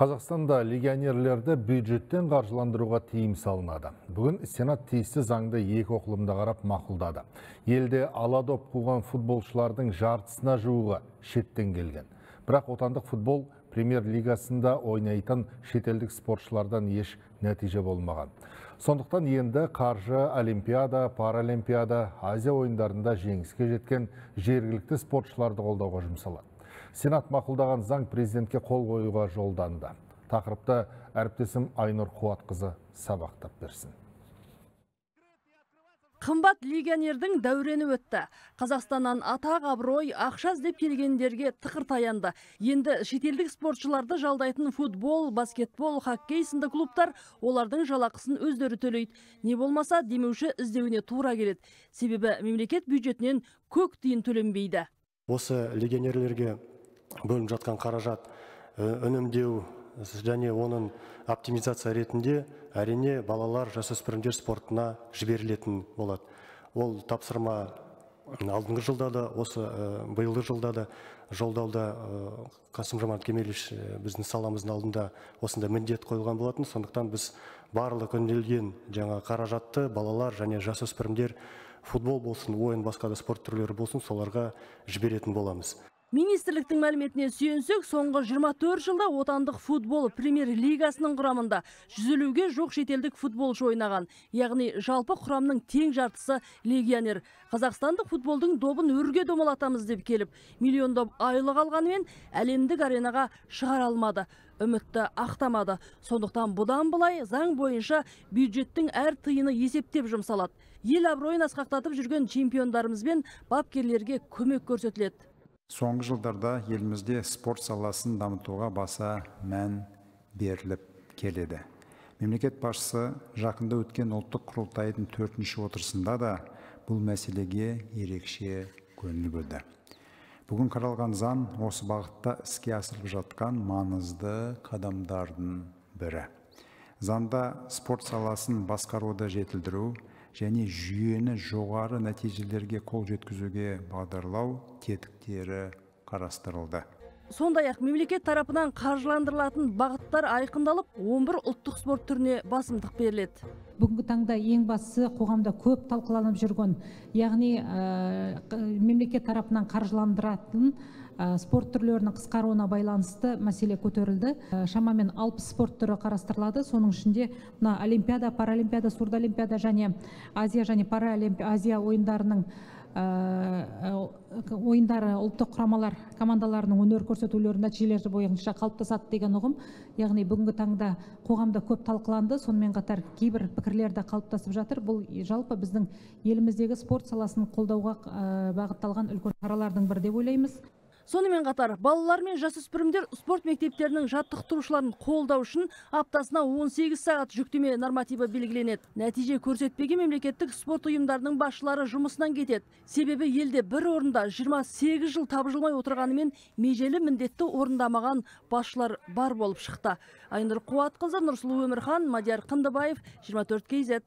Қазақстанда легионерлерді бюджеттен қаржыландыруға тыйым салынады. Бүгін Сенат тиісті заңды екі оқылымда қарап мақұлдады. Елде аладоп қуған футболшылардың жартысына жуығы шеттен келген. Бірақ отандық футбол премьер-лигасында ойнайтын шетелдік спортшылардан еш нәтиже болмаған. Сондықтан енді қаржы Олимпиада, Паралимпиада, Азия ойындарында жеңіске жеткен жергілікті спортшыларды қолдауға жұмсалады. Сенат мақұлдаған заң президентке қол қоюға жолданды. Тақырыпты әріптесім Айнұр Қуатқызы сабақтап берсін. Қымбат легионердің дәурені өтті. Қазақстаннан атақ, абырой, ақша іздеп келгендерге тықыр таянды. Енді шетелдік спортшыларды жалдайтын футбол, баскетбол, хоккей сынды клубтар олардың жалақысын өздері төлейді. Не болмаса демеуші іздеуіне тура келеді. Себебі мемлекет бюджетінен көк тиын төленбейді. Осы легионерлерге бөлініп жатқан қаражат үнемдеу және оның оптимизация ретінде әрине балалар жасөспірімдер спортына жіберілетін болады. Ол тапсырма алдыңғы жылда да, осы биылғы жылда да жолдауда Қасым-Жомарт Кемелевич біздің саламыздың алдында осында міндет қойылған болатын. Сондықтан біз барлық үнемделген жаңа қаражатты балалар және жасөспірімдер футбол болсын, ойын басқа да спорт түрлері болсын, соларға жіберетін боламыз. Министрліктің мәліметіне сүйенсек, соңғы 24 жылда отандық футбол премьер-лигасының құрамында 150-ге жоқ шетелдік футболшы ойнаған. Яғни жалпы құрамның тең жартысы легионер. Қазақстандық футболдың добын өрге домалатамыз деп келіп, миллиондап айлық алғанымен әлемдік аренаға шығара алмады. Үмітті ақтамады. Сондықтан бұдан былай заң бойынша бюджеттің әр тиыны есептеп жұмсалады. Ел абыройын асқақтатып жүрген чемпиондарымыз бен бапкерлерге көмек көрсетіледі. Соңғы жылдарда елімізде спорт саласын дамытуға баса мән беріліп келеді. Мемлекет басшысы жақында өткен ұлттық құрылтайдың 4-ші отырысында да бұл мәселеге ерекше көңіл бөлді. Бүгін қаралған заң осы бағытта іске асырылып жатқан маңызды қадамдардың бірі. Заңда спорт саласын басқаруды жетілдіру және жүйені жоғары нәтижелерге қол жеткізуге бағдарлау тетіктері қарастырылды. Сондай-ақ мемлекет тарапынан қаржыландырылатын бағыттар айқындалып, 11 ұлттық спорт түріне басымдық беріледі. Бүгінгі таңда ең бастысы қоғамда көп талқыланып жүрген, яғни мемлекет тарапынан қаржыландыратын спорт түрлерінің қысқаруына байланысты мәселе көтерілді. Шамамен 60 спорт түрі қарастырылады. Соның ішінде Олимпиада, Паралимпиада, Сурдолимпиада және Азия және Паралимпиада ойындарының ойындары ұлттық құрамалар командаларының өнер көрсетулері нәтижелері бойынша қалыптасады деген ұғым. Яғни бүгінгі таңда қоғамда көп талқыланды, сонымен қатар кейбір пікірлер де қалыптасып жатыр. Бұл жалпы біздің еліміздегі спорт саласын қолдауға бағытталған үлкен шаралардың бірі деп ойлаймыз. Сонымен қатар, балалар мен жасөспірімдер спорт мектептерінің жаттықтырушыларын қолдау үшін аптасына 18 сағат жүктеме нормативі белгіленеді. Нәтиже көрсетпеген мемлекеттік спорт ұйымдарының басшылары жұмысынан кетеді. Себебі елде бір орында 28 жыл табжылмай отырғанымен межелі міндетті орындамаған басшылар бар болып шықты. Айнұр Қуатқызы, Нұрсұлу Өмірхан, Мадияр Қындыбаев, 24 KZ.